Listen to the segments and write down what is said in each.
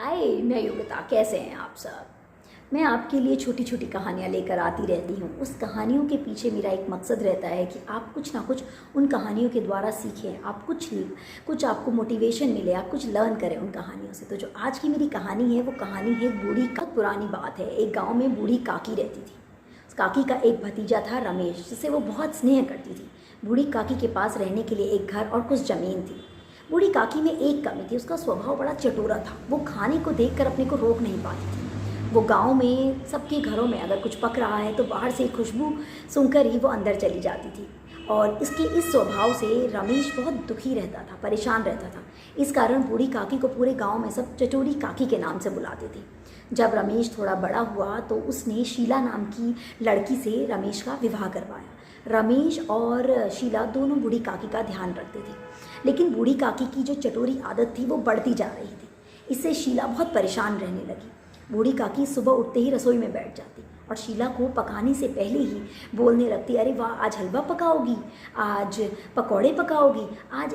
हाय, मैं योगिता। कैसे हैं आप सब? मैं आपके लिए छोटी छोटी कहानियाँ लेकर आती रहती हूँ। उस कहानियों के पीछे मेरा एक मकसद रहता है कि आप कुछ ना कुछ उन कहानियों के द्वारा सीखें, आप कुछ आपको मोटिवेशन मिले, आप कुछ लर्न करें उन कहानियों से। तो जो आज की मेरी कहानी है वो कहानी है बूढ़ी का। पुरानी बात है, एक गाँव में बूढ़ी काकी रहती थी। उस काकी का एक भतीजा था रमेश, जिससे वो बहुत स्नेह करती थी। बूढ़ी काकी के पास रहने के लिए एक घर और कुछ ज़मीन थी। बूढ़ी काकी में एक कमी थी, उसका स्वभाव बड़ा चटोरा था। वो खाने को देखकर अपने को रोक नहीं पाती थी। वो गांव में सबके घरों में अगर कुछ पक रहा है तो बाहर से खुशबू सुनकर ही वो अंदर चली जाती थी। और इसके इस स्वभाव से रमेश बहुत दुखी रहता था, परेशान रहता था। इस कारण बूढ़ी काकी को पूरे गांव में सब चटोरी काकी के नाम से बुलाते थे। जब रमेश थोड़ा बड़ा हुआ तो उसने शीला नाम की लड़की से रमेश का विवाह करवाया। रमेश और शीला दोनों बूढ़ी काकी का ध्यान रखते थे, लेकिन बूढ़ी काकी की जो चटोरी आदत थी वो बढ़ती जा रही थी। इससे शीला बहुत परेशान रहने लगी। बूढ़ी काकी सुबह उठते ही रसोई में बैठ जाती और शीला को पकाने से पहले ही बोलने लगती, अरे वाह, आज हलवा पकाओगी, आज पकौड़े पकाओगी, आज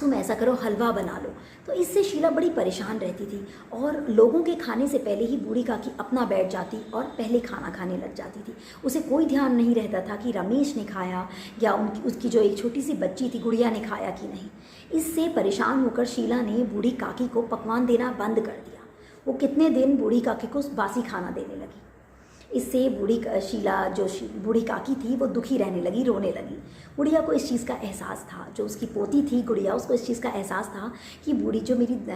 तुम ऐसा करो, हलवा बना लो। तो इससे शीला बड़ी परेशान रहती थी और लोगों के खाने से पहले ही बूढ़ी काकी अपना बैठ जाती और पहले खाना खाने लग जाती थी। उसे कोई ध्यान नहीं रहता था कि रमेश ने खाया या उसकी जो एक छोटी सी बच्ची थी गुड़िया ने खाया कि नहीं। इससे परेशान होकर शीला ने बूढ़ी काकी को पकवान देना बंद कर दिया। वो कितने दिन बूढ़ी काकी को बासी खाना देने लगी। इससे बूढ़ी काकी थी वो दुखी रहने लगी, रोने लगी। गुड़िया को इस चीज़ का एहसास था, जो उसकी पोती थी गुड़िया, उसको इस चीज़ का एहसास था कि मेरी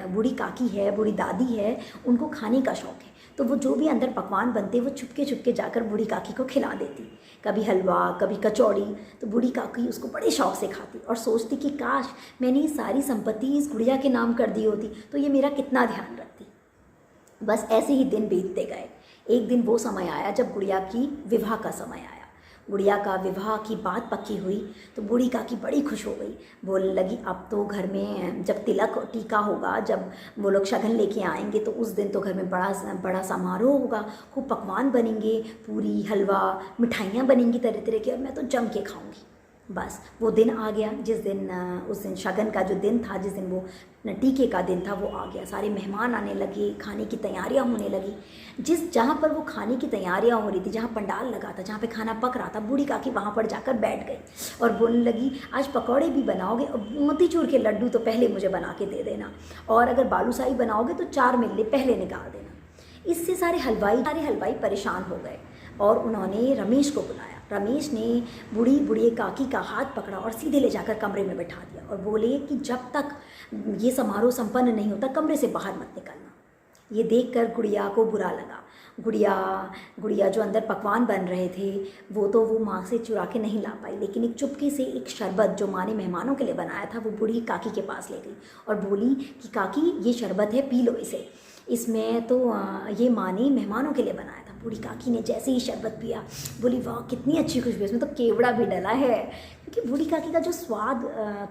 बूढ़ी काकी है, बूढ़ी दादी है, उनको खाने का शौक़ है। तो वो जो भी अंदर पकवान बनते वो छुपके छुपके जाकर बूढ़ी काकी को खिला देती। कभी हलवा, कभी कचौड़ी। तो बूढ़ी काकी उसको बड़े शौक़ से खाती और सोचती कि काश मैंने ये सारी संपत्ति इस गुड़िया के नाम कर दी होती तो ये मेरा कितना ध्यान रखती। बस ऐसे ही दिन बीतते गए। एक दिन वो समय आया जब गुड़िया की विवाह का समय आया। गुड़िया का विवाह की बात पक्की हुई तो बूढ़ी काकी बड़ी खुश हो गई। बोलने लगी, अब तो घर में जब तिलक टीका होगा, जब वो लोग शगन लेके आएंगे तो उस दिन तो घर में बड़ा समारोह होगा, खूब पकवान बनेंगे, पूरी, हलवा, मिठाइयाँ बनेंगी तरह तरह की, और मैं तो जम के खाऊंगी। बस वो दिन आ गया उस दिन शगन का जो दिन था, जिस दिन वो टीके का दिन था, वो आ गया। सारे मेहमान आने लगे, खाने की तैयारियां होने लगी। जहाँ पर वो खाने की तैयारियां हो रही थी, जहाँ पंडाल लगा था, जहाँ पे खाना पक रहा था, बूढ़ी काकी वहाँ पर जाकर बैठ गई और बोलने लगी, आज पकौड़े भी बनाओगे और मोतीचूर के लड्डू तो पहले मुझे बना के दे देना, और अगर बालूशाही बनाओगे तो 4 मिल्ले पहले निकाल देना। इससे सारे हलवाई परेशान हो गए और उन्होंने रमेश को बुलाया। रमेश ने बूढ़ी काकी का हाथ पकड़ा और सीधे ले जाकर कमरे में बैठा दिया और बोले कि जब तक ये समारोह संपन्न नहीं होता कमरे से बाहर मत निकलना। ये देखकर गुड़िया को बुरा लगा। गुड़िया जो अंदर पकवान बन रहे थे वो माँ से चुरा के नहीं ला पाई, लेकिन एक चुपके से एक शरबत जो माँ ने मेहमानों के लिए बनाया था वो बूढ़ी काकी के पास ले गई और बोली कि काकी, ये शरबत है, पी लो इसे, इसमें तो ये माँ ने मेहमानों के लिए बनाया था। बूढ़ी काकी ने जैसे ही शरबत पिया बोली, वाह कितनी अच्छी खुशबू, इसमें तो केवड़ा भी डला है। क्योंकि बूढ़ी काकी का जो स्वाद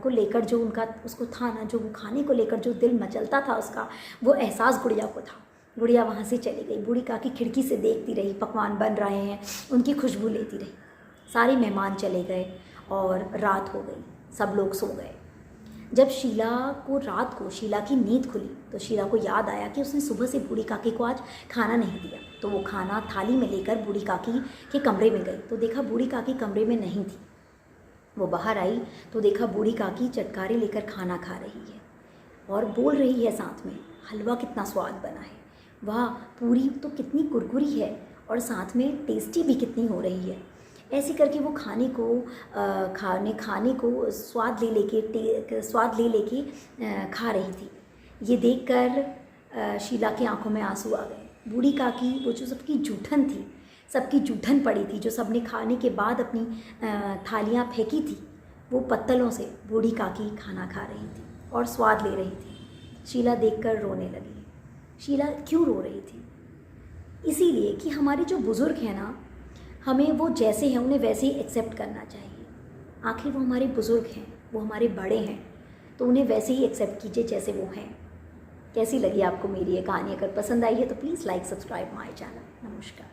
को लेकर जो उसको था ना, जो वो खाने को लेकर जो दिल मचलता था उसका, वो एहसास गुड़िया को था। गुड़िया वहाँ से चली गई। बूढ़ी काकी खिड़की से देखती रही, पकवान बन रहे हैं, उनकी खुशबू लेती रही। सारे मेहमान चले गए और रात हो गई, सब लोग सो गए। जब रात को शीला की नींद खुली तो शीला को याद आया कि उसने सुबह से बूढ़ी काकी को आज खाना नहीं दिया। तो वो खाना थाली में लेकर बूढ़ी काकी के कमरे में गई तो देखा बूढ़ी काकी कमरे में नहीं थी। वो बाहर आई तो देखा बूढ़ी काकी चटकारे लेकर खाना खा रही है और बोल रही है साथ में, हलवा कितना स्वाद बना है, वाह पूरी तो कितनी कुरकुरी है और साथ में टेस्टी भी कितनी हो रही है। ऐसे करके वो खाने को स्वाद ले लेके खा रही थी। ये देखकर शीला की आंखों में आंसू आ गए। बूढ़ी काकी वो जो सबकी जूठन पड़ी थी, जो सबने खाने के बाद अपनी थालियाँ फेंकी थी, वो पत्तलों से बूढ़ी काकी खाना खा रही थी और स्वाद ले रही थी। शीला देखकर रोने लगी। शीला क्यों रो रही थी? इसीलिए कि हमारे जो बुज़ुर्ग हैं ना, हमें वो जैसे हैं उन्हें वैसे ही एक्सेप्ट करना चाहिए। आखिर वो हमारे बुज़ुर्ग हैं, वो हमारे बड़े हैं, तो उन्हें वैसे ही एक्सेप्ट कीजिए जैसे वो हैं। कैसी लगी आपको मेरी ये कहानी? अगर पसंद आई है तो please like, subscribe my channel. नमस्कार।